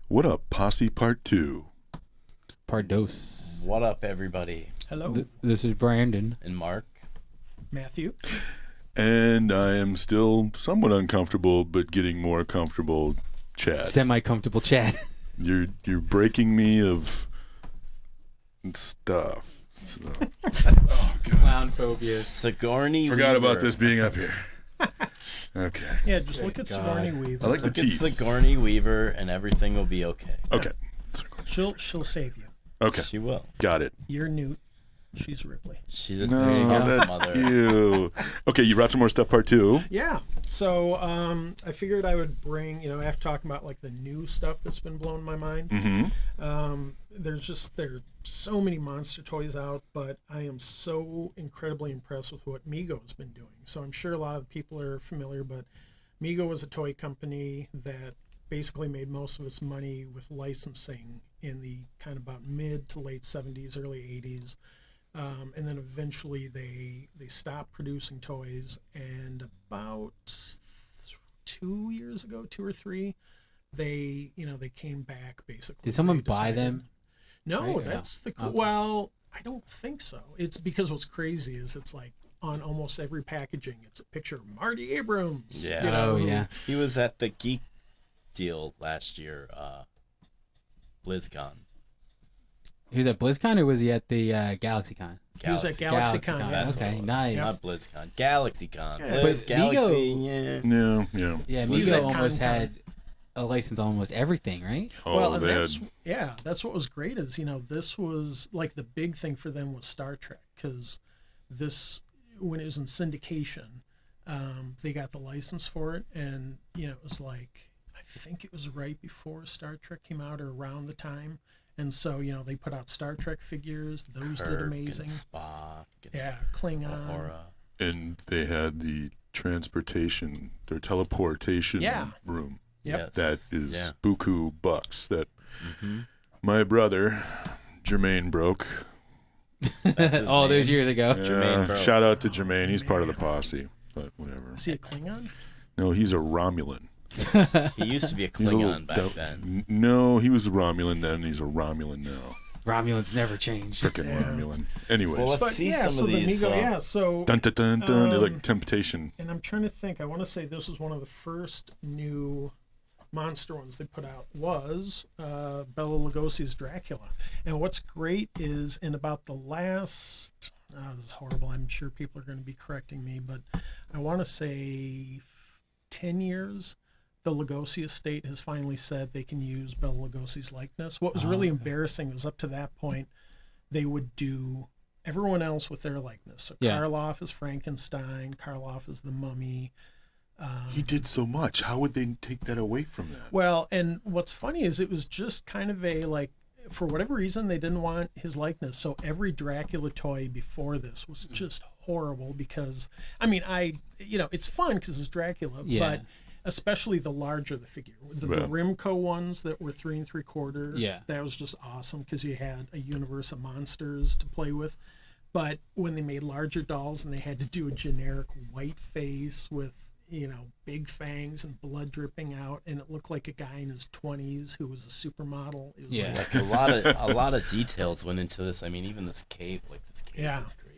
What up, Posse Part 2? Pardos. What up, everybody? Hello, This is Brandon. And Mark. Matthew. And I am still somewhat uncomfortable, but getting more comfortable, Chad. Semi-comfortable Chad. You're breaking me of stuff. So. Oh, God. Clown phobia. Sigourney Forgot Weaver. about this being up here. Okay. Yeah, just look at Sigourney Weaver. I like the Look at teeth. Sigourney Weaver, and everything will be okay. Okay. She'll save you. Okay. She will. Got it. You're Newt. She's Ripley. She's a No, that's mother. you. Okay, you brought some more stuff, Part 2. Yeah. So I figured I would bring, after talking about like the new stuff that's been blowing my mind. Mm-hmm. There are so many monster toys out, but I am so incredibly impressed with what Mego has been doing. So I'm sure a lot of the people are familiar, but Mego was a toy company that basically made most of its money with licensing in the kind of about mid to late 70s, early 80s. And then eventually they stopped producing toys, and about 2 years ago, 2 or 3, they came back basically. Did someone They buy decided- them? No, Right? that's the Okay. well, I don't think so. It's because what's crazy is it's like on almost every packaging, it's a picture of Marty Abrams. Yeah. Oh, yeah. He was at the Geek Deal last year, BlizzCon. He was at BlizzCon or was he at the GalaxyCon? He was at GalaxyCon. Yeah. That's Okay, what it was. nice. Not BlizzCon. GalaxyCon. Yeah. Blizz, But Galaxy, Mego- yeah. Yeah. Yeah, He was at Mego almost Con-Con. had a license on almost everything, right? Well, and they that's what was great is this was like the big thing for them was Star Trek, because this, when it was in syndication, they got the license for it, and it was like, I think it was right before Star Trek came out or around the time, and so they put out Star Trek figures. Those did Kirk amazing. and Spock. And Yeah, Klingon. Uhura. And they had the their teleportation Yeah. room. Yep. That is Yeah. buku bucks that my brother Jermaine broke. That's his All those name. years ago. Jermaine broke. Shout out to Jermaine. He's part of the posse, but whatever. Is he a Klingon? No, he's a Romulan. He used to be a He's a little Klingon back then. No, he was a Romulan then. He's a Romulan now. Romulans never changed. Frickin' Yeah. Romulan. Anyways. Well, let's But see yeah, some so of the these. Mego, so Dun, dun, dun, dun. They're like Um, Temptation. And I'm trying to think. I want to say this was one of the first new monster ones they put out was Bela Lugosi's Dracula. And what's great is in about the last, this is horrible, I'm sure people are going to be correcting me, but I want to say 10 years, the Lugosi estate has finally said they can use Bela Lugosi's likeness. What was really embarrassing was up to that point, they would do everyone else with their likeness. So Yeah. Karloff is Frankenstein, Karloff is the Mummy. He did so much. How would they take that away from that? Well, and what's funny is it was just kind of a like, for whatever reason, they didn't want his likeness. So every Dracula toy before this was just horrible because, it's fun because it's Dracula, Yeah. but especially the larger the figure. The Rimco ones that were 3 3/4, Yeah. that was just awesome because you had a universe of monsters to play with. But when they made larger dolls and they had to do a generic white face with big fangs and blood dripping out, and it looked like a guy in his 20s who was a supermodel. It was Yeah. Like a lot of details went into this. I mean, even this cave Yeah. is crazy.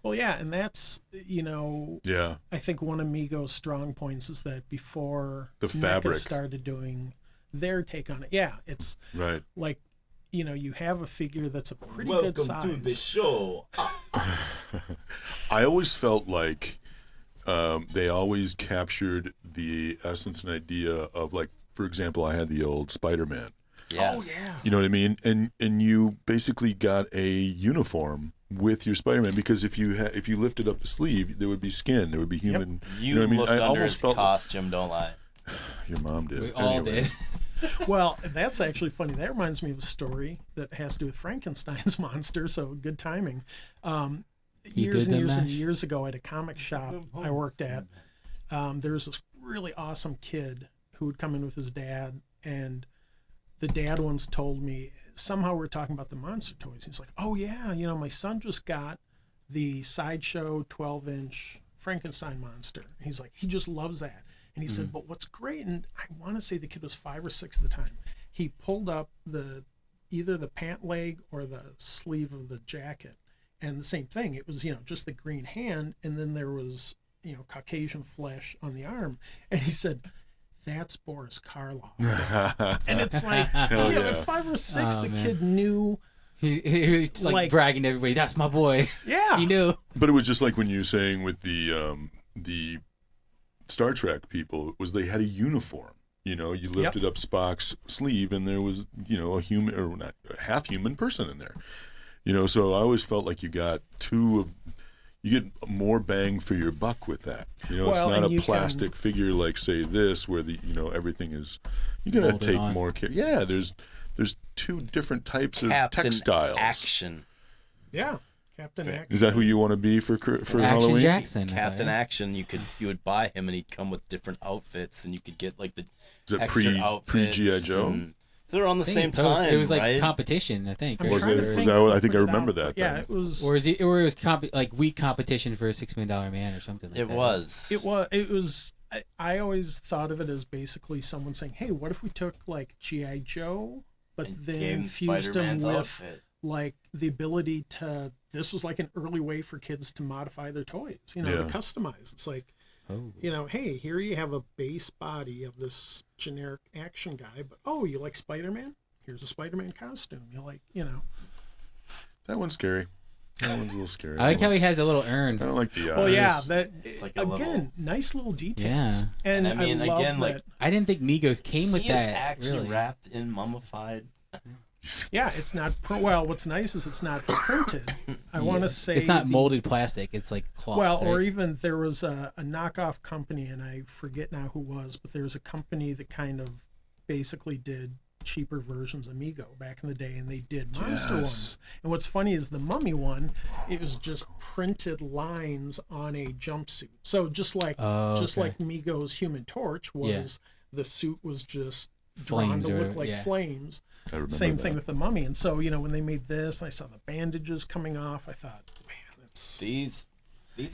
well, yeah, and that's Yeah. I think one of Mego's strong points is that before The NECA fabric. started doing their take on it, yeah, it's Right. like you have a figure that's a pretty good size. show. I always felt like they always captured the essence and idea of, like, for example, I had the old Spider-Man. Yes. Oh yeah. You know what I mean? And you basically got a uniform with your Spider-Man, because if you lifted up the sleeve, there would be skin, there would be human. You know what I mean? looked I under almost his felt costume, don't lie. your mom did. We all Anyways. did. Well, that's actually funny. That reminds me of a story that has to do with Frankenstein's monster. So good timing. Years and did the years and mash? years ago at a comic shop I worked at, there was this really awesome kid who would come in with his dad, and the dad once told me, somehow we're talking about the monster toys. He's like, oh yeah, my son just got the Sideshow 12-inch Frankenstein monster. He's like, he just loves that. And he said, but what's great, and I want to say the kid was 5 or 6 at the time, he pulled up either the pant leg or the sleeve of the jacket, and the same thing. It was, just the green hand, and then there was, Caucasian flesh on the arm. And he said, "That's Boris Karloff." And it's like, at 5 or 6, the kid knew. He was like bragging to everybody, "That's my boy." Yeah. He knew. But it was just like when you were saying with the Star Trek people, it was they had a uniform. You lifted up Spock's sleeve, and there was, a human, or not, a half-human person in there. So I always felt like you get more bang for your buck with that. It's not a plastic figure like, say, this, where everything is, you got to take more care. Yeah, there's 2 different types of textiles. Action. Yeah. Captain Action. Is that who you want to be for Action Halloween? Jackson. Captain Action. You would buy him, and he'd come with different outfits, and you could get like the Is it extra outfits. pre-G.I. Joe? They're on the same time. It was like right? competition, I think. Was that what I think I remember that? Yeah, then. it was. Or it was like weak competition for a $6 million man or something like that. It was. I always thought of it as basically someone saying, "Hey, what if we took like G.I. Joe, but then fused him with outfit. like the ability to." This was like an early way for kids to modify their toys, to customize. It's like, hey, here you have a base body of this generic action guy, but you like Spider-Man? Here's a Spider-Man costume. You like, That one's scary. That one's a little scary. I like how he has a little urn. I don't like the eyes. Well, yeah, that like nice little details. Yeah. And I mean, love again, that. I didn't think Migos came with he is that. actually really. wrapped in mummified. Yeah, it's not. What's nice is it's not printed. I want to say it's not molded plastic. It's like cloth. Well, right? or even there was a knockoff company, and I forget now who was, but there was a company that kind of basically did cheaper versions of Mego back in the day, and they did monster ones. And what's funny is the mummy one, it was just printed lines on a jumpsuit. So just like Mego's Human Torch was, the suit was just drawn to look like flames. Same thing with the mummy. And so, when they made this, and I saw the bandages coming off, I thought, man, that's... These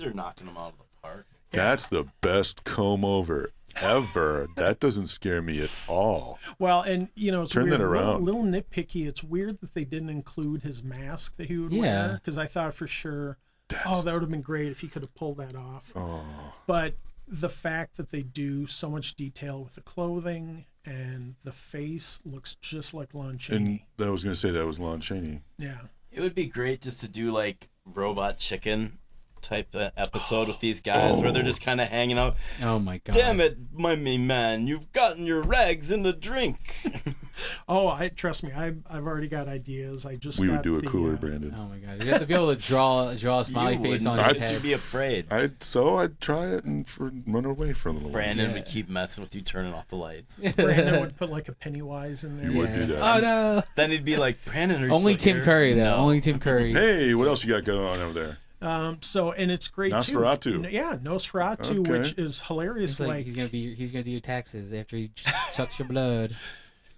are knocking them out of the park. That's the best comb over ever. That doesn't scare me at all. Well, and, it's Turn weird. that around. A little nitpicky. It's weird that they didn't include his mask that he would wear, because I thought for sure, that would have been great if he could have pulled that off. Oh. But the fact that they do so much detail with the clothing and the face looks just like Lon Chaney. And I was going to say that was Lon Chaney. Yeah. It would be great just to do like Robot Chicken type episode with these guys where they're just kind of hanging out. Oh my god! Damn it, my man! You've gotten your rags in the drink. Trust me, I've already got ideas. We would do a cooler, Brandon. Oh my god! You have to be able to draw a smiley face on his head. You'd be afraid. I'd try it and run away for a little while. Brandon would keep messing with you, turning off the lights. Brandon would put like a Pennywise in there. You would do that. Oh no! Then he'd be like, Brandon, are you Only still Tim here? Curry though. No. Only Tim Curry. Hey, what else you got going on over there? And it's great Nosferatu. too. Yeah, Nosferatu, Okay. which is hilarious. It's like he's gonna do your taxes after he sucks your blood.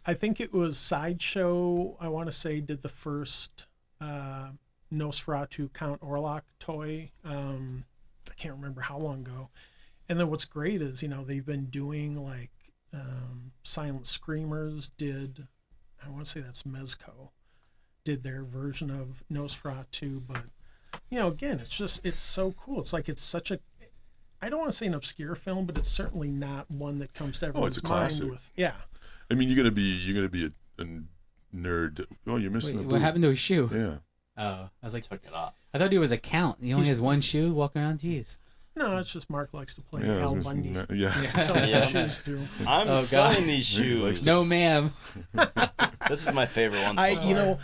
I think it was Sideshow, I want to say, did the first Nosferatu Count Orlok toy. I can't remember how long ago. And then what's great is, they've been doing like Silent Screamers did, I want to say that's Mezco, did their version of Nosferatu. But, again, it's so cool. It's like it's such a, I don't want to say an obscure film, but it's certainly not one that comes to everyone's it's a mind classic. with. Yeah. I mean, you're gonna be a nerd. Oh, you're missing Wait, a what boot. happened to his shoe? Yeah. Oh, I was like, Took it off. I thought he was a count. He only has one shoe walking around. Jeez. No, it's just Mark likes to play Yeah. Al Bundy. Yeah. Selling some shoes too. I'm Oh, God. selling these shoes. No, ma'am. This is my favorite one. So far.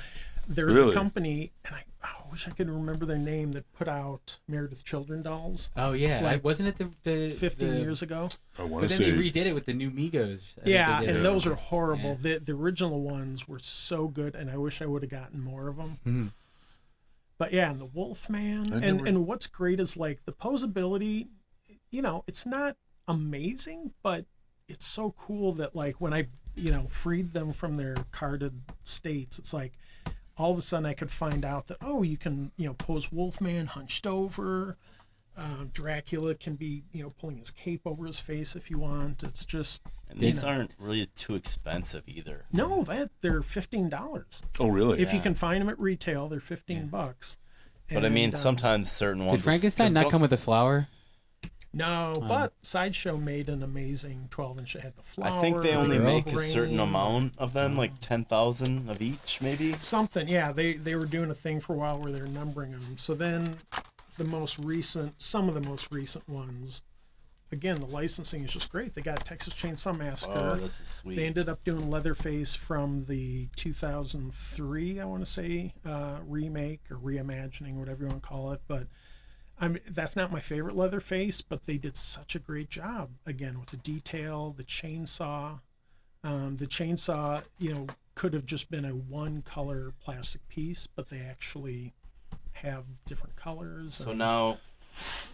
There's Really? a company, and I wish I could remember their name, that put out Meredith Children dolls Oh yeah, Like, wasn't it the 15 years ago. I want But to then say. they redid it with the new Migos. I think Yeah, they did and it. those are horrible. Yeah. The original ones were so good, and I wish I would have gotten more of them. Mhm. But yeah, and the Wolfman, and what's great is like the posability. It's not amazing, but it's so cool that like when I freed them from their carded states, it's like all of a sudden I could find out that you can pose Wolfman hunched over. Dracula can be, pulling his cape over his face if you want. It's just. And these aren't really too expensive either. No, they're $15. Oh, really? If you can find them at retail, they're $15. But I mean, sometimes certain ones. Did Frankenstein not come with a flower? No, but Sideshow made an amazing 12-inch. It had the flower. I think they only the make a ring. certain amount of them, like 10,000 of each, maybe. Something, yeah. They were doing a thing for a while where they're numbering them. So then, some of the most recent ones. Again, the licensing is just great. They got Texas Chainsaw Massacre. Oh, this is sweet. They ended up doing Leatherface from the 2003, I want to say, remake or reimagining, whatever you want to call it. But that's not my favorite Leatherface, but they did such a great job, again, with the detail, the chainsaw. The chainsaw, could have just been a one-color plastic piece, but they actually have different colors. So now...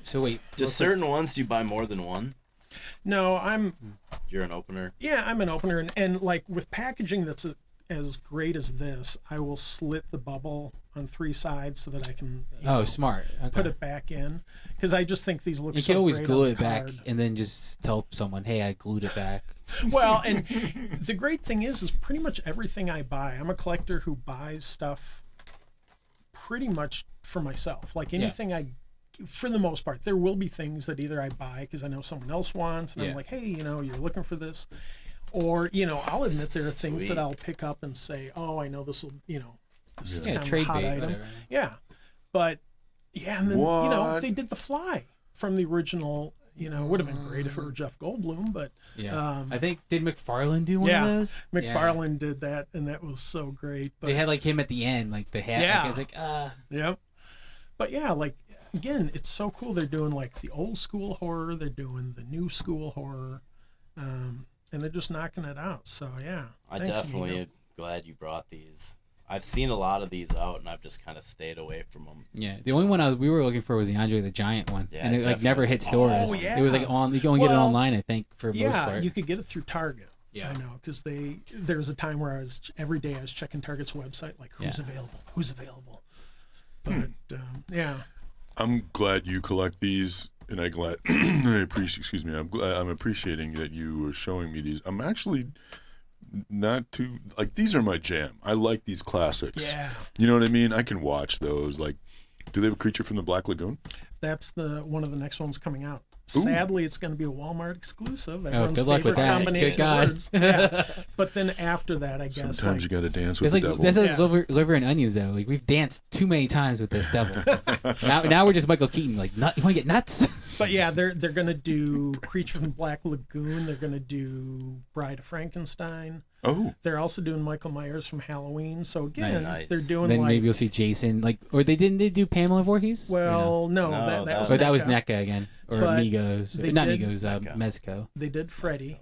So wait, just certain ones, do you buy more than one? No, You're an opener. Yeah, I'm an opener, and like with packaging that's as great as this, I will slit the bubble on 3 sides so that I can. Smart. Okay. Put it back in because I just think these look. You so can always great glue on it the back card. and then just tell someone, "Hey, I glued it back." Well, and the great thing is pretty much everything I buy. I'm a collector who buys stuff pretty much for myself. Like anything for the most part, there will be things that either I buy because I know someone else wants, and I'm like, hey, you're looking for this, or I'll admit there are things that I'll pick up and say, oh, I know this will, this is kind of a hot bait, item, whatever. yeah, but and then What? they did The Fly from the original. It would have been great if it were Jeff Goldblum, but I think did McFarlane do one of those? McFarlane did that, and that was so great. But They had like him at the end, like the hat. Yeah. Like, I was like, Yep. But like again, it's so cool. They're doing like the old school horror. They're doing the new school horror, and they're just knocking it out. So yeah, I thanks, definitely Mego. am glad you brought these. I've seen a lot of these out, and I've just kind of stayed away from them. yeah. The only one we were looking for was the Andre the Giant one, Yeah, and it like never hit stores. Oh, yeah. It was like you can only get it Well, online, I think, for most part. You could get it through Target. Yeah. I know because there was a time where every day I was checking Target's website, like who's available. But yeah. I'm glad you collect these, and I'm appreciating that you were showing me these. I'm actually not too these are my jam. I like these classics. Yeah. You know what I mean? I can watch those. Like, do they have a Creature from the Black Lagoon? That's one of the next ones coming out. Ooh. Sadly, it's going to be a Walmart exclusive. Everyone's good luck with favorite that. combination Good God. of words. Yeah. But then after that, I guess Sometimes you got to dance with It's the like devil. that's like liver and onions though. Like we've danced too many times with this devil. now we're just Michael Keaton. Like, you want to get nuts? But yeah, they're gonna do Creature from the Black Lagoon. They're gonna do Bride of Frankenstein. Oh, They're also doing Michael Myers from Halloween. So again, Nice. they're doing Then like maybe you'll see Jason. Or they do Pamela Voorhees? well, no, No, that was Or that was NECA. NECA again, or But Migos, they not did- Migos, NECA. Mezco. They did Freddy.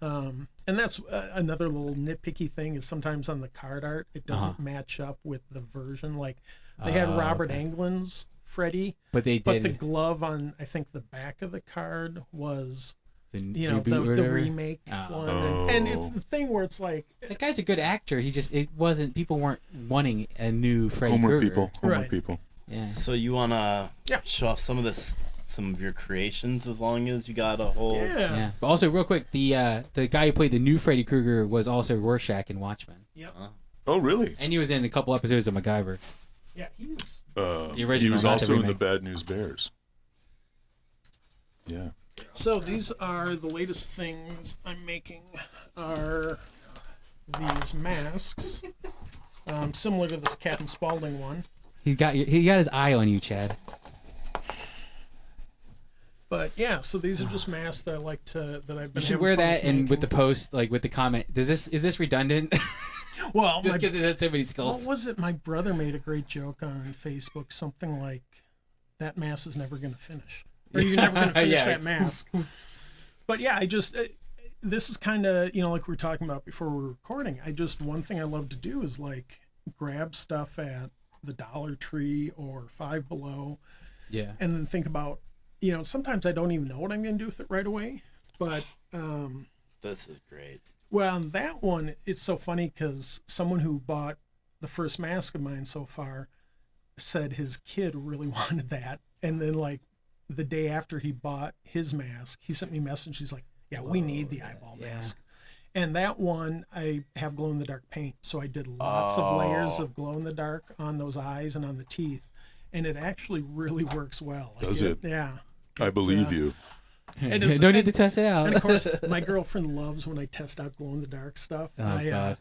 And that's another little nitpicky thing is sometimes on the card art it doesn't match up with the version. Like they had Robert Englund's Freddy, But they but the did glove on I think the back of the card was the the reboot remake one, and it's the thing where it's like that guy's a good actor. People weren't wanting a new Freddy Homework Krueger. people. Homework people. Yeah. So you wanna Yeah. show off some of your creations, as long as you got a whole. Yeah. But also, real quick, the guy who played the new Freddy Krueger was also Rorschach in Watchmen, Oh, really? and he was in a couple episodes of MacGyver. yeah he's The He original, was not also the in the remake. Bad News Bears. Yeah. So these are the latest things I'm making are these masks, similar to this Captain Spaulding one. He got his eye on you, Chad. But yeah, so these are just masks that I like that I've been. You should having wear fun that and with the making. post, like with the comment. Is this redundant? Well, Just because it has so many what skulls. was it? My brother made a great joke on Facebook, something like, "That mask is never going to finish," or "You're never going to finish Yeah. that mask." But yeah, I just this is kind of like we were talking about before we were recording. One thing I love to do is like grab stuff at the Dollar Tree or Five Below, Yeah. and then think about sometimes I don't even know what I'm going to do with it right away, but. This is great. Well, on that one, it's so funny because someone who bought the first mask of mine so far said his kid really wanted that. And then, like, the day after he bought his mask, he sent me a message. He's like, yeah, we need the eyeball mask. And that one, I have glow-in-the-dark paint. So I did lots of layers of glow-in-the-dark on those eyes and on the teeth. And it actually really works well. Does it? Yeah. I believe you. It is, no need to test it out. And of course, my girlfriend loves when I test out glow-in-the-dark stuff. God.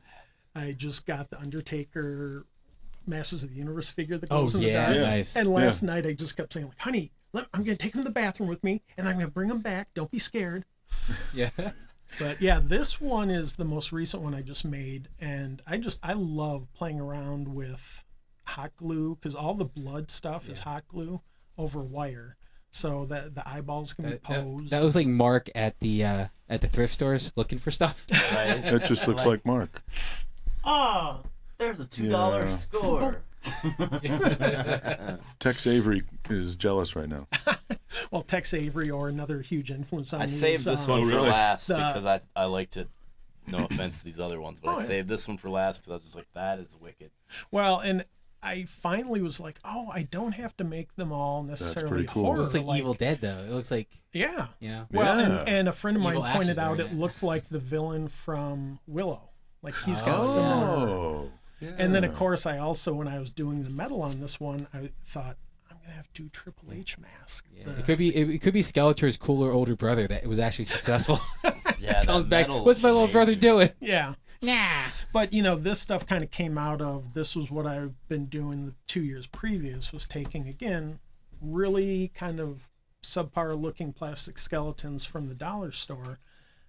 I just got the Undertaker Masters of the Universe figure that Oh, goes in the yeah, dark. nice. And last night I just kept saying, like, honey, I'm going to take him to the bathroom with me, and I'm going to bring him back. Don't be scared. Yeah. But yeah, this one is the most recent one I just made, and I love playing around with hot glue because all the blood stuff is hot glue over wire, so that the eyeballs can be posed. That was like Mark at the thrift stores looking for stuff. Right? That just looks like Mark. Oh, there's a $2 score. Tex Avery is jealous right now. Well, Tex Avery or another huge influence on me. I saved this one for really? last because I liked it. No offense to these other ones, but I yeah. saved this one for last because I was just like, that is wicked. Well, and I finally was like, oh, I don't have to make them all necessarily pretty cool. horror. It looks like Evil Dead though. It looks like, Yeah. you know. Well, Yeah. and a friend of mine Evil Ash pointed is out wearing it it. looked like the villain from Willow. Like he's got similar. Oh. Yeah. And then, of course, I also, when I was doing the metal on this one, I thought, I'm going to have to do Triple H mask. Yeah. It could be Skeletor's cooler older brother that was actually successful. Yeah, Comes that back. metal What's my little amazing. brother doing? Yeah. Nah. But, this stuff kind of came out of, this was what I've been doing the 2 years previous, was taking, again, really kind of subpar looking plastic skeletons from the dollar store,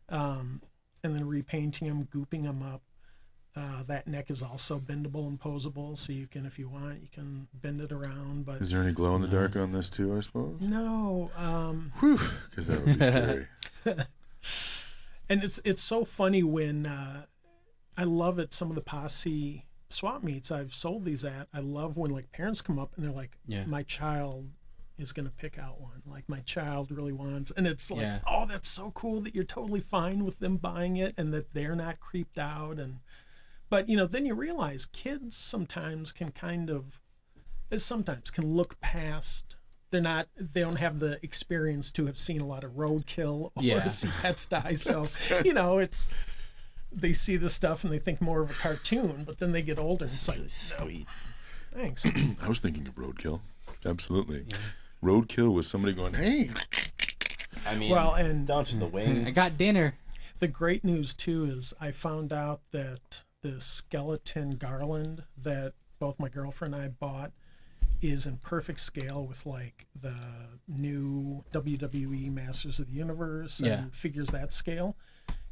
and then repainting them, gooping them up. That neck is also bendable and posable, so you can, if you want, you can bend it around. But Is there any glow in the dark on this too, I suppose? no, Whew, because that would be scary. and it's so funny when I love at some of the Posse swap meets I've sold these at. I love when like parents come up and they're like, my child is going to pick out one. Like my child really wants, and it's like, oh, that's so cool that you're totally fine with them buying it and that they're not creeped out. But then you realize kids sometimes can look past. They don't have the experience to have seen a lot of roadkill or see pets die. So they see this stuff and they think more of a cartoon. But then they get older and it's like, Sweet. thanks. I was thinking of Roadkill. Absolutely. Yeah. Roadkill was somebody going, hey. I mean, and down to the wings. I got dinner. The great news too is I found out that the skeleton garland that both my girlfriend and I bought is in perfect scale with like the new WWE Masters of the Universe and figures that scale.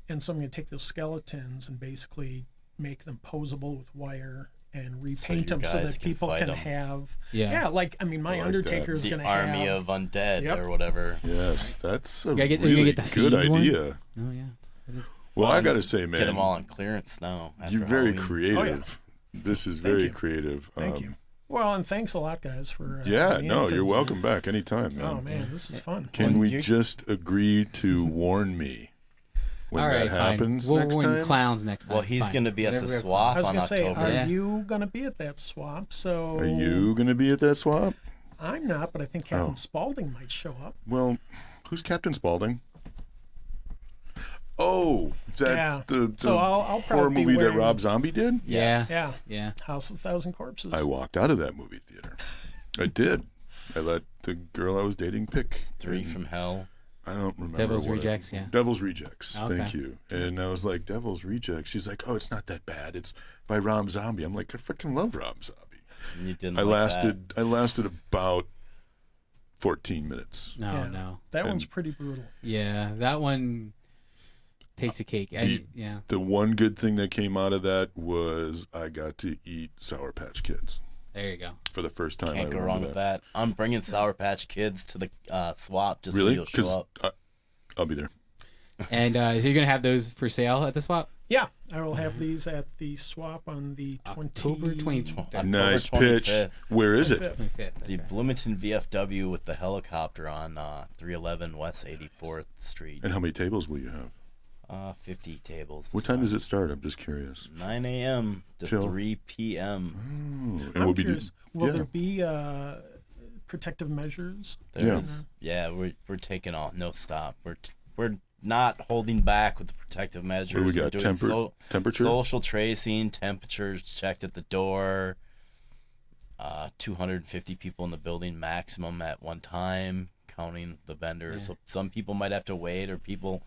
And so I'm going to take those skeletons and basically make them posable with wire and repaint them so that people can have my Undertaker is going to have the army of undead or whatever. Yes, that's a get really the good idea. One? Oh yeah, it is. Well, I got to say, man, get them all on clearance now. You're very Halloween. creative. This is very creative. Thank you. Well, and thanks a lot, guys, for you're welcome back anytime, man. Oh man, this is fun. Can we just agree to warn me when that happens next warn time? Clowns next time. Well, he's going to be at the I swap was on going to say, October. are you going to be at that swap? So Are you going to be at that swap? I'm not, but I think Captain Spaulding might show up. Well, who's Captain Spaulding? Oh, that the so I'll horror probably movie be that wearing- Rob Zombie did? Yeah. House of a Thousand Corpses. I walked out of that movie theater. I did. I let the girl I was dating pick 3 from Hell. I don't remember. Devil's Rejects, Devil's Rejects. Okay. Thank you. And I was like, Devil's Rejects. She's like, oh, it's not that bad. It's by Rob Zombie. I'm like, I freaking love Rob Zombie. And you didn't I like lasted about 14 minutes. No. That one's pretty brutal. Yeah, that one takes a cake. The one good thing that came out of that was I got to eat Sour Patch Kids. There you go. For the first time. Can't go wrong with that. I'm bringing Sour Patch Kids to the swap just really? so you'll show up. I'll be there. And so you're going to have those for sale at the swap? Yeah, I will have these at the swap on the October 20th. Nice pitch. 25th. Where is it? 25th. The Bloomington VFW with the helicopter on 311 West 84th Street. And how many tables will you have? 50 tables. What time does it start? I'm just curious. 9 a.m. to Till? 3 p.m. And I'm we'll be curious, will there be protective measures. We're taking all no stop. We're not holding back with the protective measures. What do we got? We're doing Temperature? social tracing, temperatures checked at the door. 250 people in the building maximum at one time, counting the vendors. So some people might have to wait, or people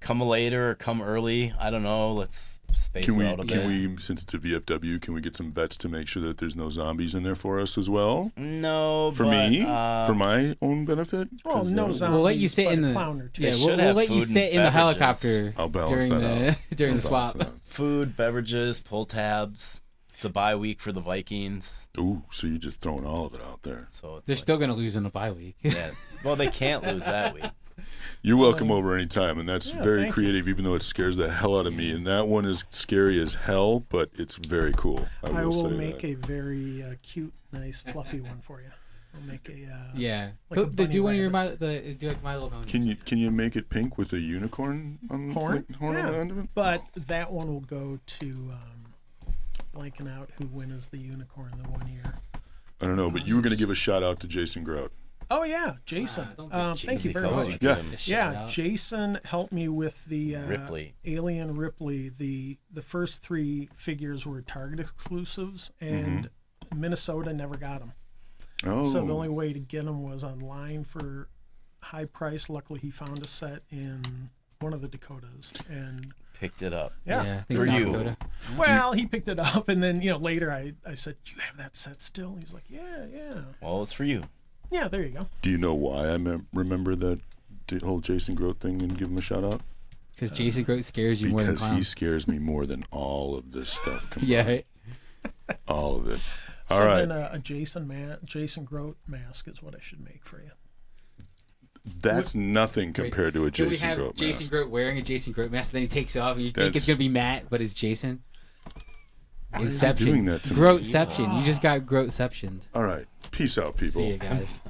come later or come early. I don't know. Let's space it out a bit. Can we, since it's a VFW, can we get some vets to make sure that there's no zombies in there for us as well? No, for my own benefit. Well, no zombies. We'll let you sit in the clown or two. Yeah, we'll let you sit in the helicopter I'll balance during that out. during the swap. Food, beverages, pull tabs. It's a bye week for the Vikings. Ooh, so you're just throwing all of it out there. So it's They're still gonna lose in a bye week. Yeah. Well, they can't lose that week. You're welcome over anytime, and that's very thank creative, even though it scares the hell out of me. And that one is scary as hell, but it's very cool. I will say make that. a very cute, nice, fluffy one for you. I'll make a Yeah. like a bunny Do one of your rabbit. do like My Little Pony. Can you make it pink with a unicorn on Horn? on Yeah. the end of it? But that one will go to blanking out who wins the unicorn the 1 year. I don't know, but you were going to give a shout out to Jason Grout. Oh yeah, Jason. Thank you very much. Yeah. Yeah, Jason helped me with the Ripley. Alien Ripley. The first 3 figures were Target exclusives, and Minnesota never got them. Oh, So the only way to get them was online for high price. Luckily, he found a set in one of the Dakotas, and Picked it up. I think For South you. Dakota. well, he picked it up, and then later I said, "Do you have that set still?" He's like, "Yeah." Well, it's for you. Yeah, there you go. do you know why I remember that whole Jason Groat thing and give him a shout out? Because Jason Groat scares you more than Because he clowns. scares me more than all of this stuff combined. Yeah. Right? All of it. All So right. then a Jason Groat mask is what I should make for you. That's nothing compared to a Do we Jason have Groat Jason mask. Groat wearing a Jason Groat mask, and then he takes it off, and you think it's That's- gonna be Matt, but it's Jason? Why are you Inception. doing that to me? Groatception. You just got Groatceptioned. All right. Peace out, people. See you guys.